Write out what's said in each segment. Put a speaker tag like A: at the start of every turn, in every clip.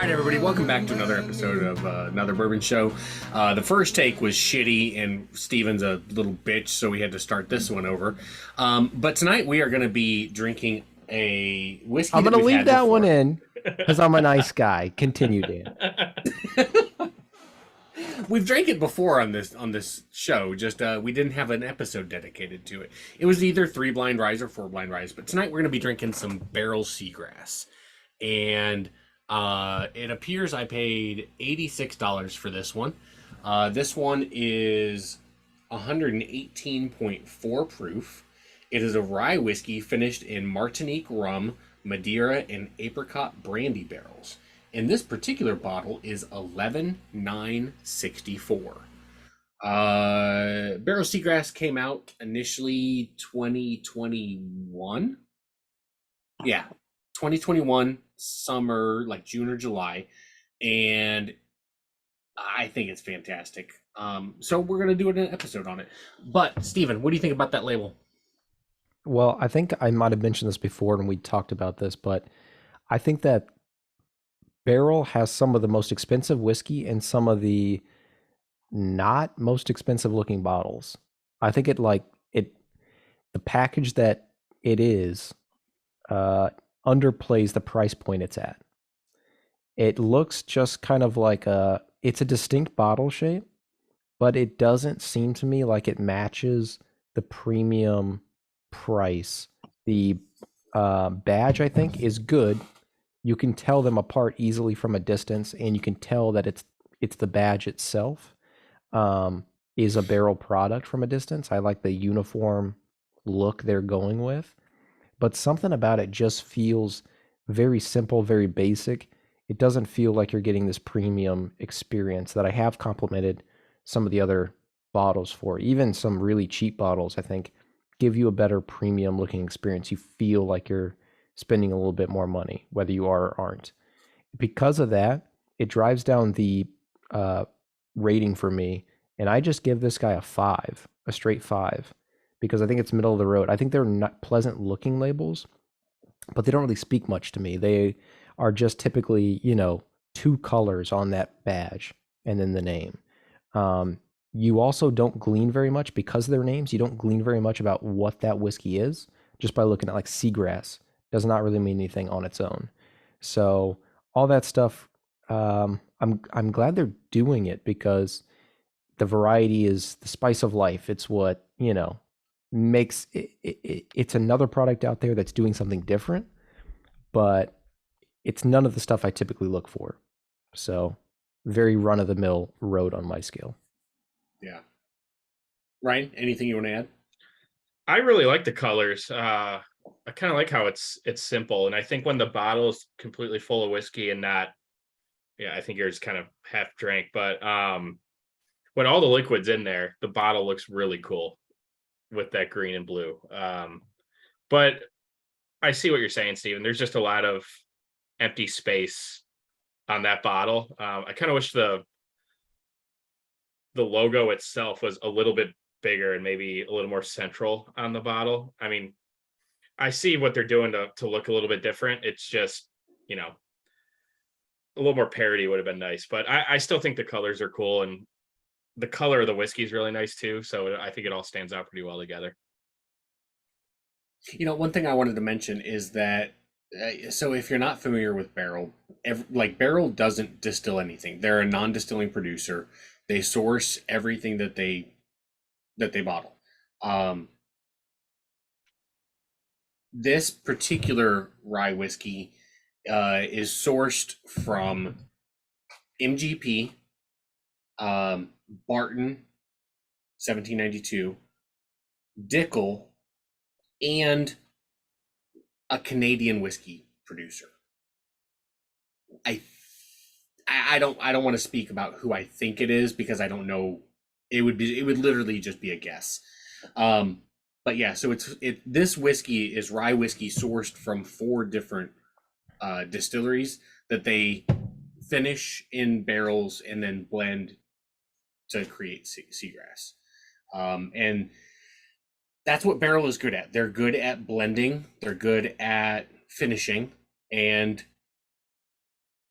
A: All right, everybody, welcome back to another episode of another Bourbon Show. The first take was shitty, and Steven's a little bitch, so we had to start this one over. But tonight we are going to be drinking a whiskey.
B: I'm
A: going
B: to
A: to
B: leave that one in because I'm a nice guy. Continue, Dan.
A: We've drank it before on this show. Just we didn't have an episode dedicated to it. It was either 3 Blind Rye or 4 Blind Rye. But tonight we're going to be drinking some Barrell Seagrass, and it appears I paid $86 for this one. This one is 118.4 proof. It is a rye whiskey finished in Martinique rum, Madeira, and apricot brandy barrels. And this particular bottle is 11,964. Barrell Seagrass came out initially 2021. Yeah, 2021 summer, like June or July, and I think it's fantastic. So we're gonna do an episode on it. But Steven, what do you think about that label?
B: Well, I think I might have mentioned this before when we talked about this, but I think that Barrell has some of the most expensive whiskey and some of the not most expensive looking bottles. I think the package that it is underplays the price point it's at. It looks just kind of like it's a distinct bottle shape, but it doesn't seem to me like it matches the premium price. The badge, I think, is good. You can tell them apart easily from a distance, and you can tell that it's the badge itself is a Barrell product from a distance. I like the uniform look they're going with, but something about it just feels very simple, very basic. It doesn't feel like you're getting this premium experience that I have complimented some of the other bottles for. Even some really cheap bottles, I think, give you a better premium looking experience. You feel like you're spending a little bit more money, whether you are or aren't. Because of that, it drives down the rating for me, and I just give this guy a 5, a straight 5, because I think it's middle of the road. I think they're not pleasant looking labels, but they don't really speak much to me. They are just typically, 2 colors on that badge and then the name. You also don't glean very much because of their names. You don't glean very much about what that whiskey is just by looking at like Seagrass. Does not really mean anything on its own. So all that stuff, I'm glad they're doing it because the variety is the spice of life. It's what, makes it's another product out there that's doing something different, but it's none of the stuff I typically look for. So very run-of-the-mill road on my scale.
A: Yeah. Ryan, anything you want to add?
C: I really like the colors. I kind of like how it's simple, and I think when the bottle's completely full of whiskey and not, I think yours kind of half drank, but when all the liquid's in there, the bottle looks really cool with that green and blue. But I see what you're saying, Steven. There's just a lot of empty space on that bottle. I kind of wish the logo itself was a little bit bigger and maybe a little more central on the bottle. I mean, I see what they're doing to look a little bit different. It's just, a little more parody would have been nice, but I still think the colors are cool, and the color of the whiskey is really nice too. So I think it all stands out pretty well together.
A: One thing I wanted to mention is that, so if you're not familiar with Barrell, Barrell doesn't distill anything. They're a non-distilling producer. They source everything that they bottle. This particular rye whiskey is sourced from MGP, Barton, 1792, Dickel, and a Canadian whiskey producer. I don't want to speak about who I think it is because I don't know. It would literally just be a guess. But yeah, so this whiskey is rye whiskey sourced from 4 different distilleries that they finish in barrels and then blend to create Seagrass. And that's what Barrell is good at. They're good at blending. They're good at finishing. And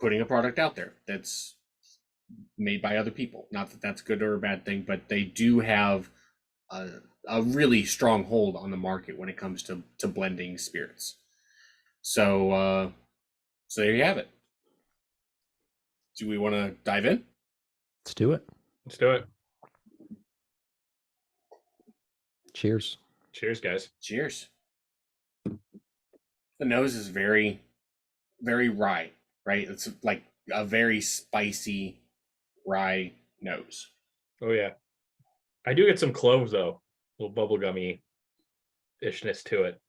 A: putting a product out there that's made by other people. Not that that's good or a bad thing, but they do have a really strong hold on the market when it comes to blending spirits. So so there you have it. Do we want to dive in?
B: Let's do it.
C: Let's do it.
B: Cheers.
C: Cheers, guys.
A: Cheers. The nose is very, very rye, right? It's like a very spicy rye nose.
C: Oh yeah. I do get some cloves though. A little bubblegummy ishness to it.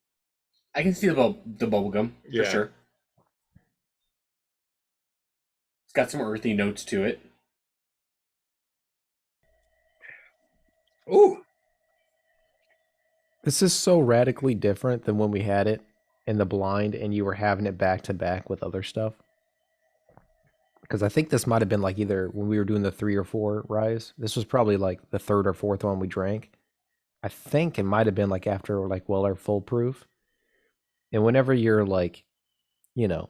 A: I can see the bubblegum for
C: Yeah.
A: sure. It's got some earthy notes to it.
C: Ooh.
B: This is so radically different than when we had it in the blind and you were having it back to back with other stuff. Because I think this might have been like either when we were doing the 3 or 4 ryes. This was probably like the 3rd or 4th one we drank. I think it might have been like after like Weller Full Proof. And whenever you're like, you know,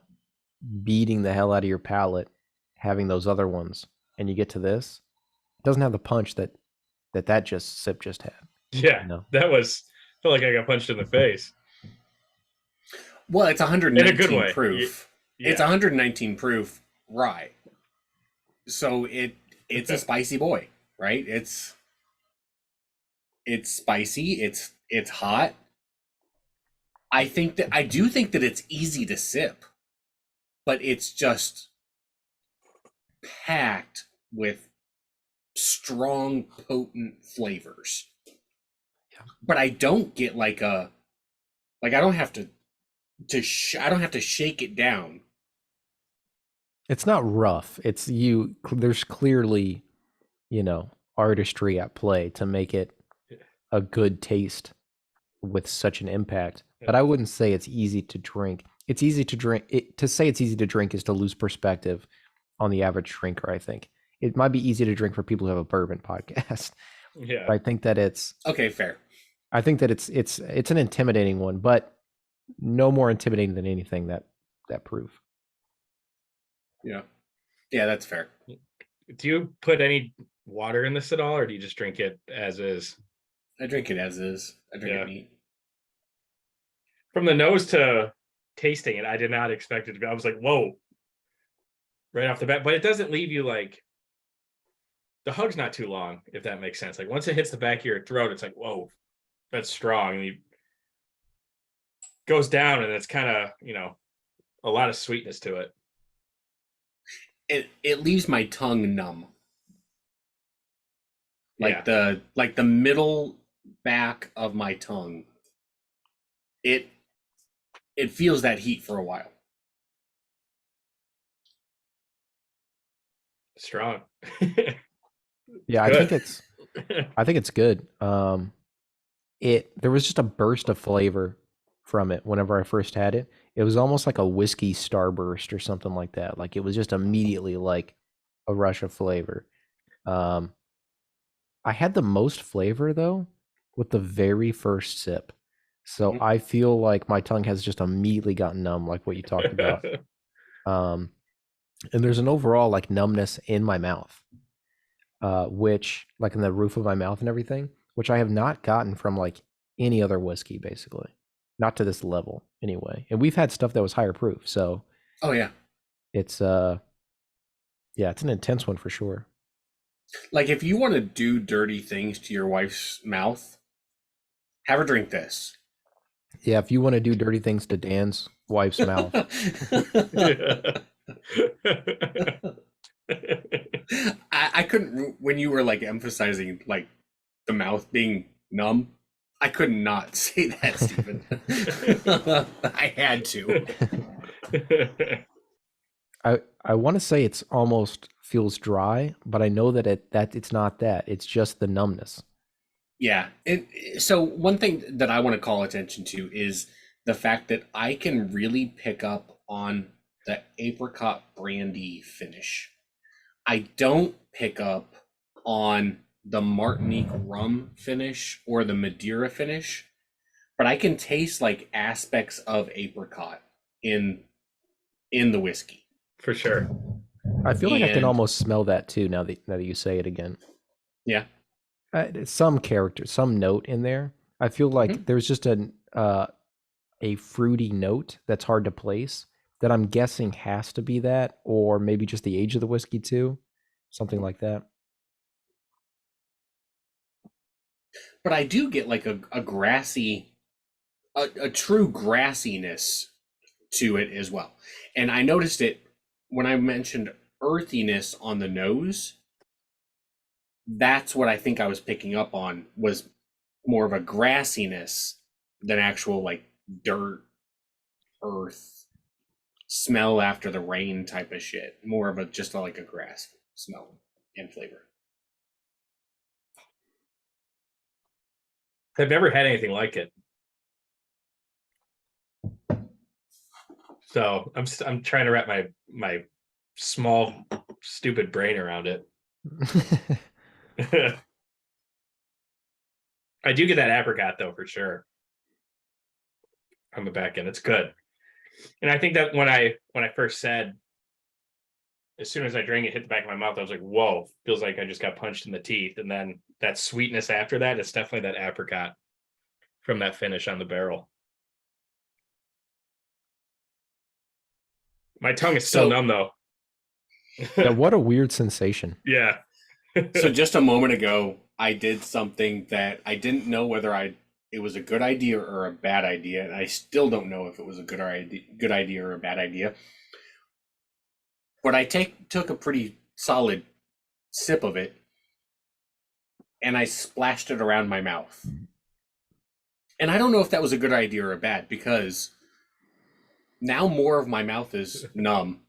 B: beating the hell out of your palate, having those other ones, and you get to this, it doesn't have the punch that just sip just had.
C: Yeah.
B: You know?
C: That was felt like I got punched in the face.
A: Well, it's 119
C: In a good way.
A: proof.
C: Yeah.
A: It's 119 proof rye. So it's a spicy boy, right? It's spicy, it's hot. I do think that it's easy to sip, but it's just packed with strong, potent flavors.
B: Yeah.
A: But I don't get I don't have to I don't have to shake it down.
B: It's not rough. It's there's clearly, you know, artistry at play to make it a good taste with such an impact. But I wouldn't say it's easy to drink. It's easy to drink. To say it's easy to drink is to lose perspective on the average drinker, I think. It might be easy to drink for people who have a bourbon podcast.
C: Yeah.
B: I think that it's
A: Okay, fair.
B: I think that it's an intimidating one, but no more intimidating than anything that proof.
A: Yeah. Yeah, that's fair.
C: Do you put any water in this at all, or do you just drink it as is?
A: I drink it as is. I drink it neat.
C: From the nose to tasting it, I did not expect it to be. I was like, whoa, right off the bat. But it doesn't leave you like, the hug's not too long, if that makes sense. Like once it hits the back of your throat, it's like, whoa, that's strong. And it goes down and it's kind of, you know, a lot of sweetness to it.
A: It leaves my tongue numb. Like the middle back of my tongue. It feels that heat for a while.
C: Strong.
B: Yeah, I think it's good. There was just a burst of flavor from it whenever I first had it. It was almost like a whiskey starburst or something like that. Like it was just immediately like a rush of flavor. I had the most flavor though with the very first sip. So I feel like my tongue has just immediately gotten numb, like what you talked about. And there's an overall like numbness in my mouth, which like in the roof of my mouth and everything, which I have not gotten from like any other whiskey, basically. Not to this level anyway. And we've had stuff that was higher proof. So
A: oh yeah.
B: It's it's an intense one for sure.
A: Like if you want to do dirty things to your wife's mouth, have her drink this.
B: Yeah, if you want to do dirty things to Dan's wife's mouth.
A: I couldn't, when you were like emphasizing like the mouth being numb, I could not say that, Stephen. I had to.
B: I want to say it's almost feels dry, but I know that it's not that. It's just the numbness.
A: Yeah. So one thing that I want to call attention to is the fact that I can really pick up on the apricot brandy finish. I don't pick up on the Martinique rum finish or the Madeira finish, but I can taste like aspects of apricot in the whiskey.
C: for sure.
B: I feel like I can
A: And-
B: almost smell that too now that you say it again.
A: Yeah.
B: Some character, some note in there. I feel like there's just a fruity note that's hard to place that I'm guessing has to be that, or maybe just the age of the whiskey too, something like that.
A: But I do get like a grassy, a true grassiness to it as well. And I noticed it when I mentioned earthiness on the nose. That's what I think I was picking up on, was more of a grassiness than actual like dirt, earth, smell after the rain type of shit. More of a just like a grass smell and flavor.
C: I've never had anything like it. So I'm trying to wrap my small stupid brain around it. I do get that apricot though, for sure. On the back end. It's good. And I think that when I first said, as soon as I drank it, hit the back of my mouth, I was like, whoa, feels like I just got punched in the teeth. And then that sweetness after that, it's definitely that apricot from that finish on the barrel. My tongue is still numb though.
B: Yeah, what a weird sensation.
C: Yeah.
A: So just a moment ago, I did something that I didn't know whether it was a good idea or a bad idea, and I still don't know if it was a good idea or a bad idea. But I took a pretty solid sip of it, and I splashed it around my mouth. And I don't know if that was a good idea or a bad, because now more of my mouth is numb.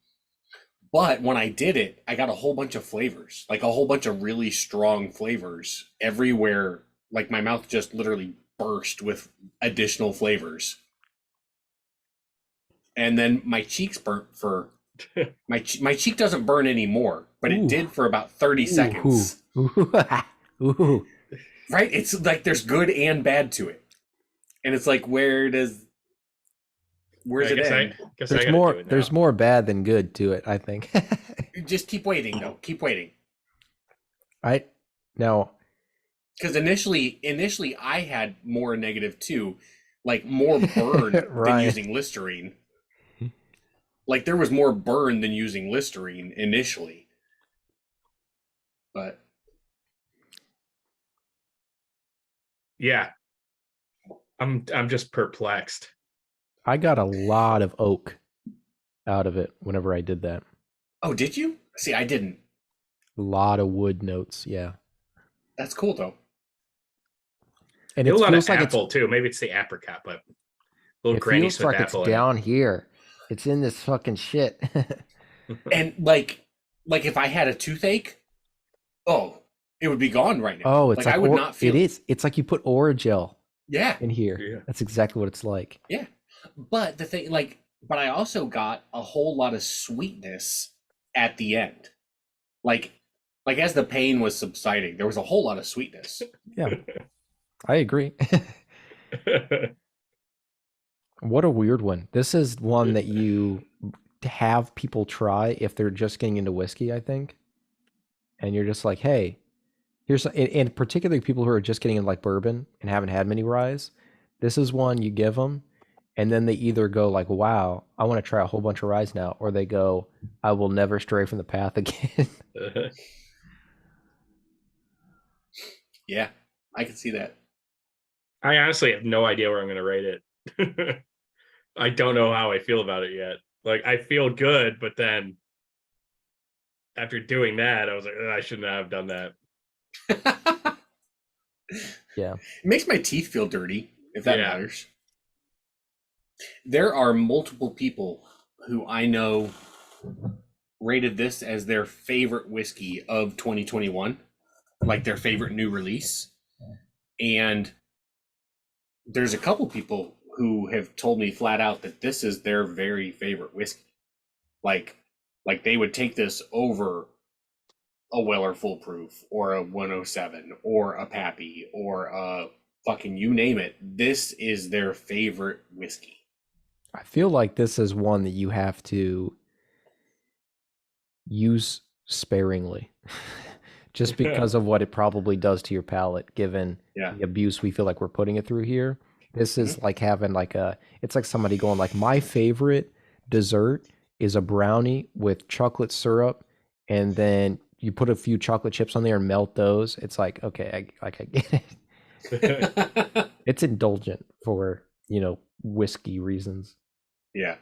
A: But when I did it, I got a whole bunch of flavors, like a whole bunch of really strong flavors everywhere. Like my mouth just literally burst with additional flavors. And then my cheeks burnt for my cheek doesn't burn anymore, but it did for about 30 seconds.
B: Ooh.
A: Right? It's like there's good and bad to it. And it's like, where's it end?
B: There's more bad than good to it, I think.
A: Just keep waiting though. Keep waiting.
B: Now,
A: because initially I had more negative too, like more burn than using Listerine. Like there was more burn than using Listerine initially. But
C: yeah. I'm just perplexed.
B: I got a lot of oak out of it whenever I did that.
A: Oh, did you? See, I didn't.
B: A lot of wood notes, yeah.
A: That's cool though.
C: And it feels like apple too. Maybe it's the apricot, but a little Granny Smith
B: like
C: apple.
B: It's down here. It's in this fucking shit.
A: And like if I had a toothache, it would be gone right now.
B: Oh, it's like
A: I would not feel
B: it. Is. It's like you put Orajel.
A: Yeah.
B: In here.
C: Yeah.
B: That's exactly what it's like.
A: Yeah. But the thing, but I also got a whole lot of sweetness at the end. Like as the pain was subsiding, there was a whole lot of sweetness.
B: Yeah. I agree. What a weird one. This is one that you have people try if they're just getting into whiskey, I think. And you're just like, hey, here's, and particularly people who are just getting into like bourbon and haven't had many ryes. This is one you give them, and then they either go like, wow, I want to try a whole bunch of ryes now, or they go, I will never stray from the path again.
A: Yeah, I can see that.
C: I honestly have no idea where I'm going to rate it. I don't know how I feel about it yet. Like, I feel good, but then after doing that, I was like, I shouldn't have done that.
B: Yeah.
A: It makes my teeth feel dirty, if that matters. There are multiple people who I know rated this as their favorite whiskey of 2021, like their favorite new release. And there's a couple people who have told me flat out that this is their very favorite whiskey. Like they would take this over a Weller Full Proof or a 107 or a Pappy or a fucking you name it. This is their favorite whiskey.
B: I feel like this is one that you have to use sparingly. Just because of what it probably does to your palate, given
A: Yeah.
B: the abuse we feel like we're putting it through here. This is like having like it's like somebody going like, my favorite dessert is a brownie with chocolate syrup, and then you put a few chocolate chips on there and melt those. It's like, okay, I get it. It's indulgent for, whiskey reasons.
A: Yeah.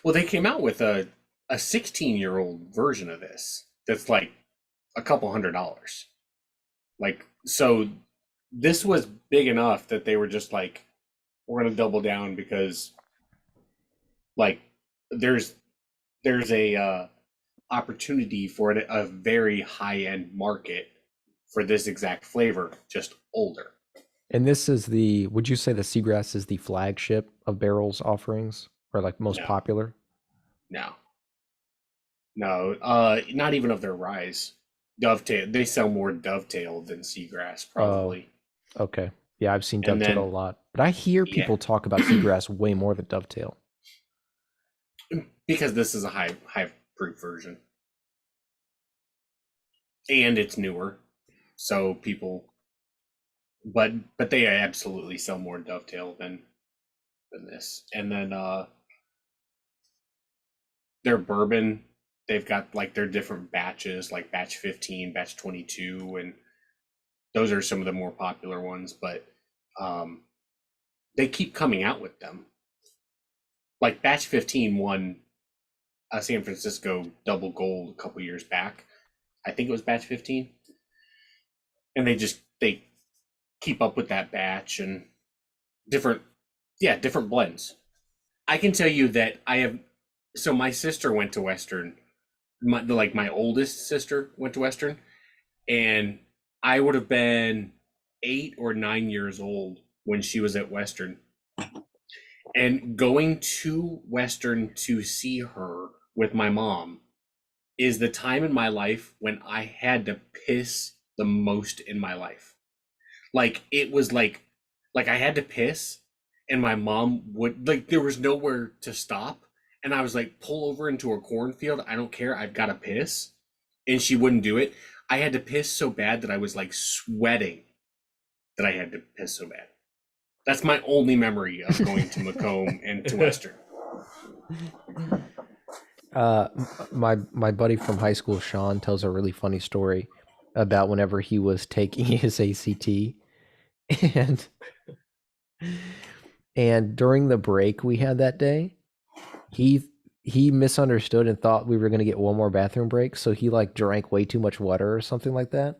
A: Well, they came out with a 16-year-old version of this that's like a couple $100. Like, so this was big enough that they were just like, we're gonna double down because like there's a opportunity for a very high-end market for this exact flavor, just older.
B: And this is would you say the Seagrass is the flagship of Barrel's offerings, or like most
A: No.
B: popular?
A: No. No, not even of their rise. Dovetail, they sell more Dovetail than Seagrass, probably.
B: Okay. Yeah, I've seen
A: And
B: Dovetail
A: then-
B: a lot. But I hear
A: Yeah.
B: people talk about Seagrass way more than Dovetail.
A: Because this is a high proof version. And it's newer. So people but they absolutely sell more Dovetail than this. And then their bourbon, they've got like their different batches, like batch 15, batch 22, and those are some of the more popular ones, but they keep coming out with them. Like batch 15 won a San Francisco double gold a couple years back. I think it was batch 15. And they keep up with that batch and different blends. I can tell you that so my sister went to Western, my oldest sister went to Western, and I would have been 8 or 9 years old when she was at Western. And going to Western to see her with my mom is the time in my life when I had to piss the most in my life. Like it was like I had to piss, and my mom would, like, there was nowhere to stop, and I was like, pull over into a cornfield, I don't care, I've got to piss, and she wouldn't do it. I had to piss so bad that I was like sweating that I had to piss so bad. That's my only memory of going to Macomb and to Western.
B: My buddy from high school, Sean, tells a really funny story about whenever he was taking his ACT, and during the break we had that day, he misunderstood and thought we were going to get one more bathroom break, so he like drank way too much water or something like that.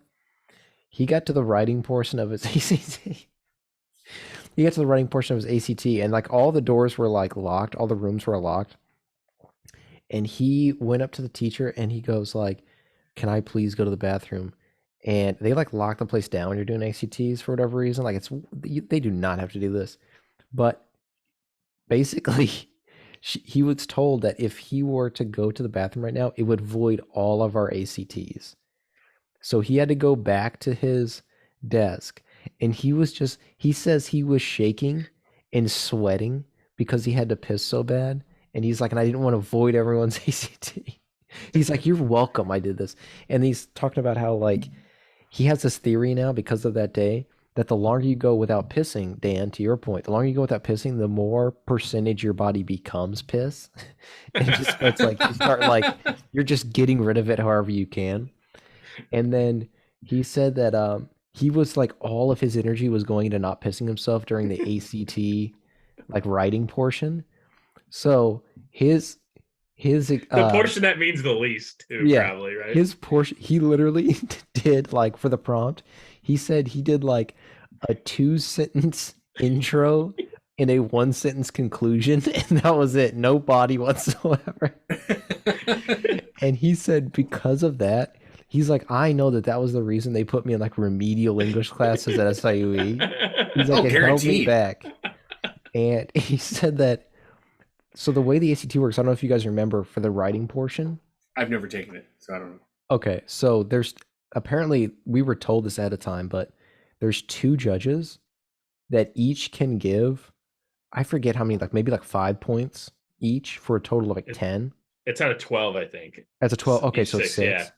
B: He got to the writing portion of his ACT. He got to the writing portion of his ACT, and like all the doors were like locked, all the rooms were locked. And he went up to the teacher and he goes like, "Can I please go to the bathroom?" And they like lock the place down when you're doing ACTs for whatever reason. Like they do not have to do this, but basically, he was told that if he were to go to the bathroom right now, it would void all of our ACTs. So he had to go back to his desk, and he says he was shaking and sweating because he had to piss so bad. And he's like, and I didn't want to void everyone's ACT. He's like, "You're welcome, I did this." And he's talking about how like he has this theory now because of that day, that the longer you go without pissing, Dan, to your point, the longer you go without pissing, the more percentage your body becomes piss. And just it's like you start like you're just getting rid of it however you can. And then he said that he was like all of his energy was going into not pissing himself during the ACT like writing portion. So his
C: The portion that means the least, too,
B: yeah,
C: probably, right?
B: his portion, he literally did like for the prompt, he said he did like a 2-sentence intro and a 1-sentence conclusion, and that was it. No body whatsoever. And he said because of that, he's like, I know that was the reason they put me in like remedial English classes at SIUE. He's like, it held me
A: guaranteed.
B: back. And he said that, so the way the ACT works, I don't know if you guys remember for the writing portion.
A: I've never taken it, so I don't know.
B: Okay, so there's apparently, we were told this ahead of time, but there's 2 judges that each can give, I forget how many, like maybe like 5 points each for a total of like 10.
C: It's out of 12, I think.
B: That's a 12. Okay,
C: Each
B: so
C: six,
B: six.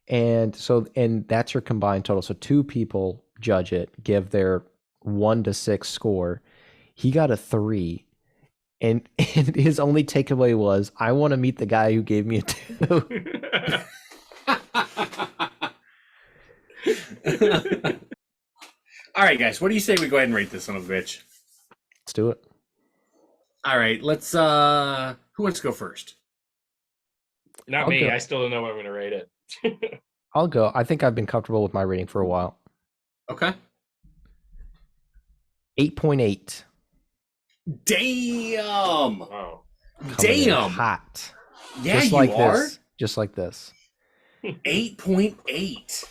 B: And that's your combined total. So two people judge it, give their 1 to 6 score. He got a 3. And his only takeaway was, I want to meet the guy who gave me a 2.
A: All right, guys, what do you say we go ahead and rate this son of a bitch?
B: Let's do it.
A: All right, let's who wants to go first?
C: Not
B: I'll
C: me.
B: go.
C: I still don't know what I'm going to rate it.
B: I'll go. I think I've been comfortable with my rating for a while.
A: Okay.
B: 8.8.
A: Damn.
C: Wow.
B: Coming in hot.
A: Yeah,
B: just
A: you
B: like
A: are.
B: this. Just like this.
A: 8.8.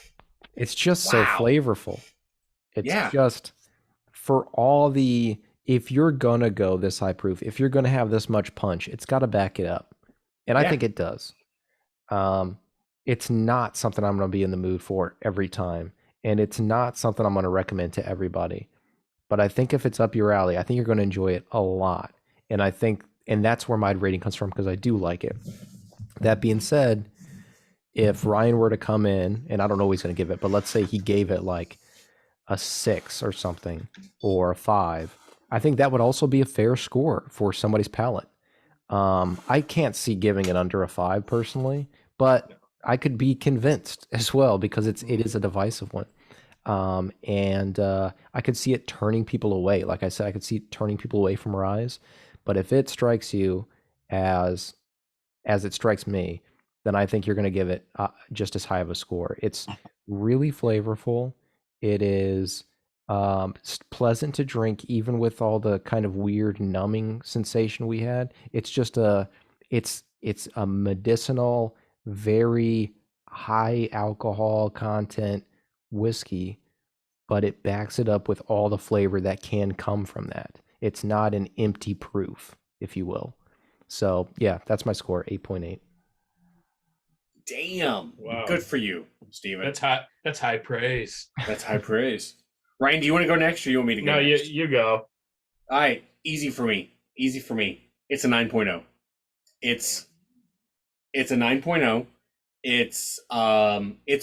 B: It's just so
A: Wow.
B: flavorful. It's
A: Yeah.
B: just for all the, if you're gonna go this high proof, if you're gonna have this much punch, it's got to back it up, and I
A: Yeah.
B: think it does. It's not something I'm gonna be in the mood for every time, and it's not something I'm gonna recommend to everybody. But I think if it's up your alley, I think you're gonna enjoy it a lot, and I think, and that's where my rating comes from, because I do like it. That being said, if Ryan were to come in, and I don't know what he's gonna give it, but let's say he gave it like a 6 or something, or a 5, I think that would also be a fair score for somebody's palate. I can't see giving it under a 5 personally, but I could be convinced as well, because it is a divisive one. And I could see it turning people away. Like I said, I could see it turning people away from Rise. But if it strikes you as it strikes me, then I think you're going to give it just as high of a score. It's really flavorful. It is pleasant to drink, even with all the kind of weird numbing sensation we had. It's just it's a medicinal, very high alcohol content whiskey, but it backs it up with all the flavor that can come from that. It's not an empty proof, if you will. So yeah, that's my score, 8.8.
A: Damn.
C: Wow.
A: Good for you, Steven.
C: That's high. That's high praise.
A: That's high praise. Ryan, do you want to go next, or you want me to go
C: No,
A: next?
C: you go.
A: All right, easy for me. Easy for me. It's a 9.0. It's a 9.0. It's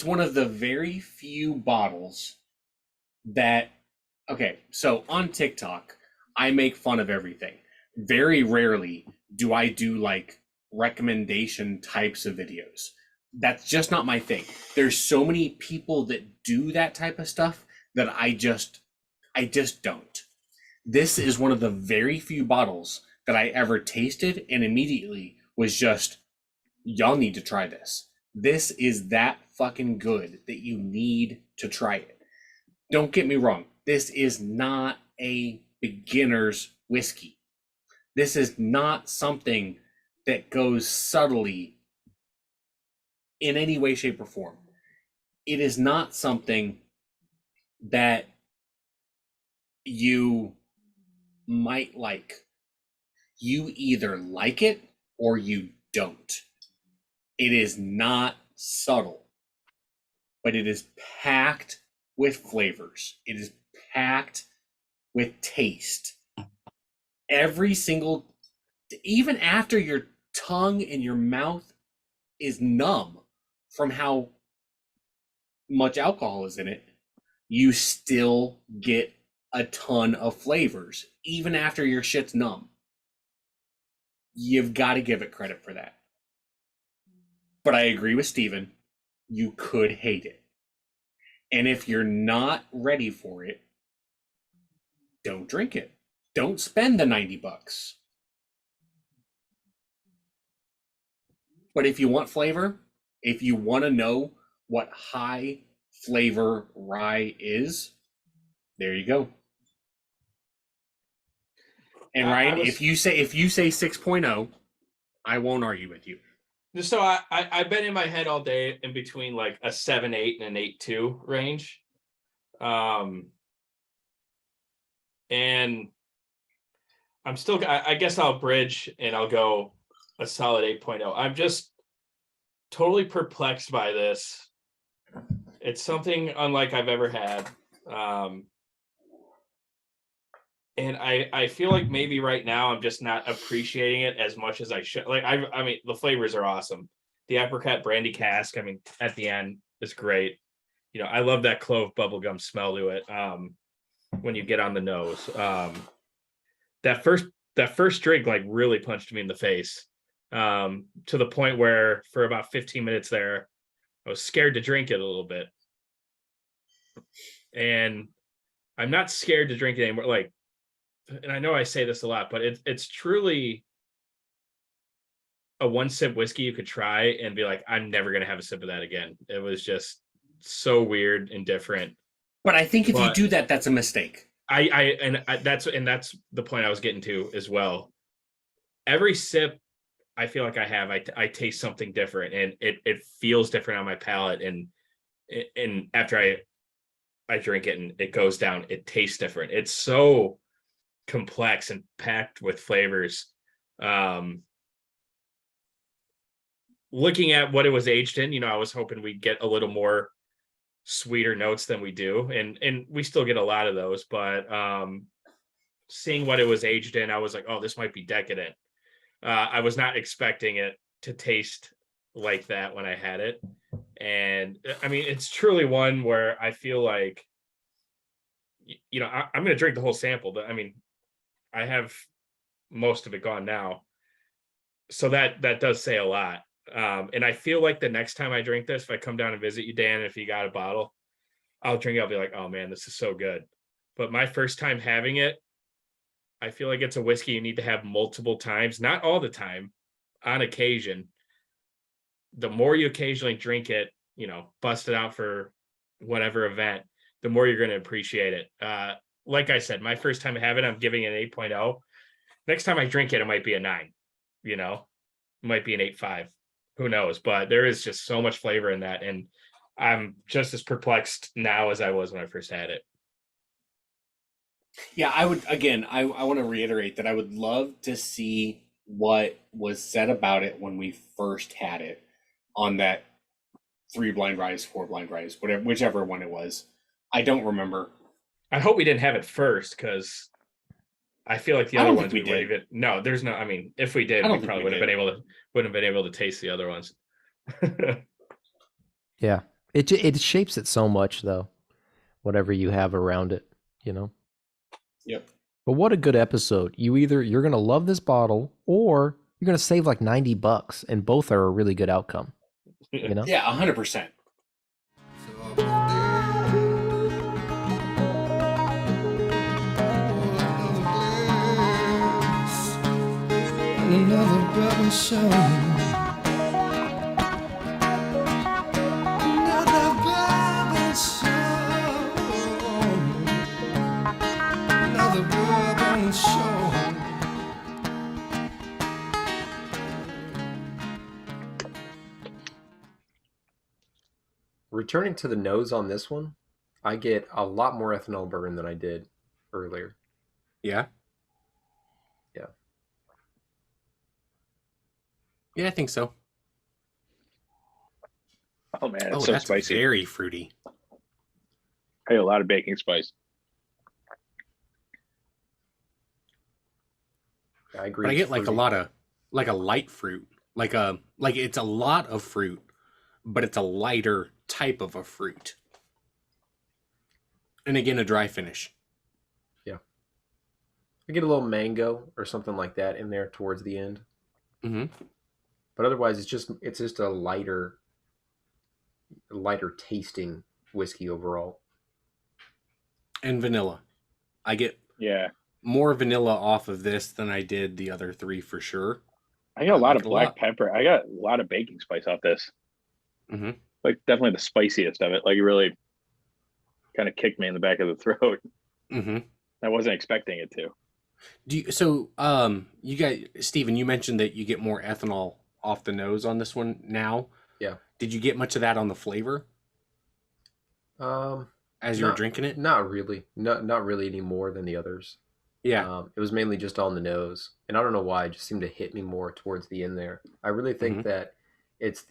A: one of the very few bottles that, okay, so on TikTok, I make fun of everything. Very rarely do I do like recommendation types of videos. That's just not my thing. There's so many people that do that type of stuff that I just don't. This is one of the very few bottles that I ever tasted and immediately was just, y'all need to try this. This is that fucking good that you need to try it. Don't get me wrong. This is not a beginner's whiskey. This is not something that goes subtly in any way, shape, or form. It is not something that you might like. You either like it or you don't. It is not subtle, but it is packed with flavors. It is packed with taste. Every single, even after your tongue and your mouth is numb from how much alcohol is in it, you still get a ton of flavors, even after your shit's numb. You've got to give it credit for that. But I agree with Steven. You could hate it. And if you're not ready for it, don't drink it. Don't spend the $90. But if you want flavor, if you want to know what high flavor rye is, there you go. And Ryan, if you say 6.0, I won't argue with you.
C: So I've been in my head all day in between like a 7.8 and an 8.2 range. And I'm still, I guess I'll bridge and I'll go a solid 8.0. I'm just totally perplexed by this. It's something unlike I've ever had. And I feel like maybe right now I'm just not appreciating it as much as I should. Like I mean, the flavors are awesome. The apricot brandy cask, I mean, at the end is great. You know, I love that clove bubblegum smell to it. When you get on the nose. That first drink like really punched me in the face. To the point where for about 15 minutes there, I was scared to drink it a little bit. And I'm not scared to drink it anymore. Like, and I know I say this a lot, but it's truly a one sip whiskey you could try and be like, I'm never gonna have a sip of that again. It was just so weird and different.
A: But I think if you
C: But
A: do that, that's a mistake.
C: that's the point I was getting to as well. Every sip I feel like I taste something different, and it feels different on my palate, and after I drink it and it goes down, it tastes different. It's so complex and packed with flavors. Looking at what it was aged in, you know, I was hoping we'd get a little more sweeter notes than we do, and we still get a lot of those, but seeing what it was aged in, I was like, oh, this might be decadent. I was not expecting it to taste like that when I had it. And I mean, it's truly one where I feel like, you know, I'm going to drink the whole sample, but I mean, I have most of it gone now. So that does say a lot. And I feel like the next time I drink this, if I come down and visit you, Dan, if you got a bottle, I'll drink it. I'll be like, oh man, this is so good. But my first time having it, I feel like it's a whiskey you need to have multiple times, not all the time, on occasion. The more you occasionally drink it, you know, bust it out for whatever event, the more you're going to appreciate it. Like I said, my first time having it, I'm giving it an 8.0. Next time I drink it, it might be a 9, you know, it might be an 8.5. Who knows? But there is just so much flavor in that. And I'm just as perplexed now as I was when I first had it.
A: Yeah, I would, again, I want to reiterate that I would love to see what was said about it when we first had it on that 3 blind rise, 4 blind rise, whatever, whichever one it was. I don't remember.
C: I hope we didn't have it first, because I feel like the
A: I
C: other
A: don't
C: ones
A: think we
C: we wouldn't
A: did.
C: even. No, there's no. I mean, if we did,
A: I
C: we
A: don't think
C: probably
A: we
C: wouldn't
A: did.
C: have been able to taste the other ones.
B: Yeah. It shapes it so much though, whatever you have around it, you know.
A: Yep.
B: But what a good episode. You're going to love this bottle or you're going to save like $90 and both are a really good outcome, you know?
A: Yeah, 100%.
D: Another brother show. Another brother show. Another brother show.
B: Returning to the nose on this one, I get a lot more ethanol burn than I did earlier.
A: Yeah.
B: Yeah.
A: Yeah, I think so.
E: Oh man,
A: Oh,
E: it's so
A: that's
E: spicy.
A: very fruity.
E: I have a lot of baking spice.
B: I agree.
A: But I
B: it's
A: get like a
B: fruity.
A: lot of, like a light fruit. Like it's a lot of fruit, but it's a lighter type of a fruit. And again, a dry finish.
B: Yeah. I get a little mango or something like that in there towards the end.
A: Mm-hmm.
B: But otherwise it's just a lighter tasting whiskey overall.
A: And vanilla. I get
E: Yeah,
A: more vanilla off of this than I did the other 3 for sure.
E: I got a lot
A: like
E: of
A: it a
E: black
A: lot.
E: pepper. I got a lot of baking spice off this.
A: Mm-hmm.
E: Like definitely the spiciest of it. Like it really kind of kicked me in the back of the throat.
A: Mm-hmm.
E: I wasn't expecting it to.
A: You guys, Steven, you mentioned that you get more ethanol off the nose on this one now.
B: Yeah.
A: Did you get much of that on the flavor as you were drinking it?
B: Not really. Not really any more than the others.
A: Yeah.
B: It was mainly just on the nose. And I don't know why, it just seemed to hit me more towards the end there. I really think that it's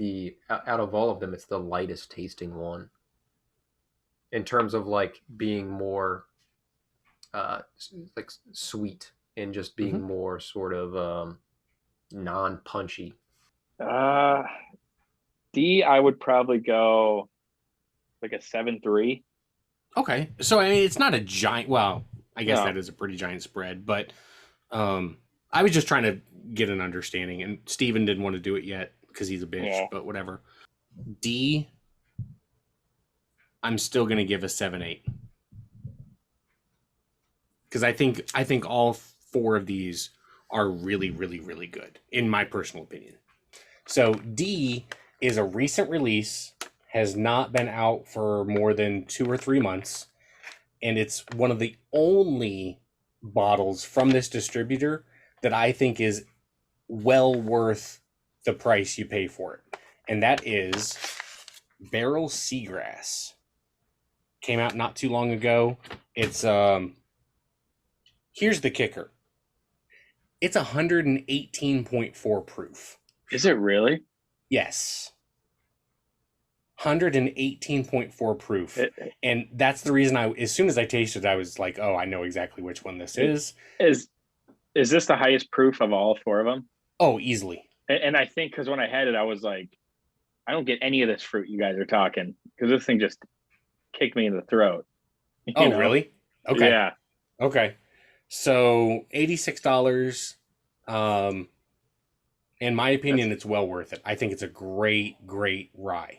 B: out of all of them, it's the lightest tasting one. In terms of like being more
F: like sweet and just being more sort of non-punchy.
E: D, I would probably go like a 7.3.
A: Okay. So I mean, it's not a giant. Well, I guess
E: No.
A: that is a pretty giant spread, but I was just trying to get an understanding, and Steven didn't want to do it yet because he's a bitch.
E: Yeah.
A: But whatever. D, I'm still gonna give a 7.8 because I think all four of these are really, really, really good in my personal opinion. So D is a recent release, has not been out for more than 2 or 3 months, and it's one of the only bottles from this distributor that I think is well worth the price you pay for it. And that is Barrell Seagrass. Came out not too long ago. It's here's the kicker. It's 118.4 proof.
E: Is it really?
A: Yes. 118.4 proof. And that's the reason as soon as I tasted it, I was like, oh, I know exactly which one this is.
E: Is this the highest proof of all four of them?
A: Oh, easily.
E: And I think because when I had it, I was like, I don't get any of this fruit you guys are talking, because this thing just kicked me in the throat.
A: Oh, really? Okay.
E: Yeah.
A: Okay. So $86. In my opinion, it's well worth it. I think it's a great, great rye.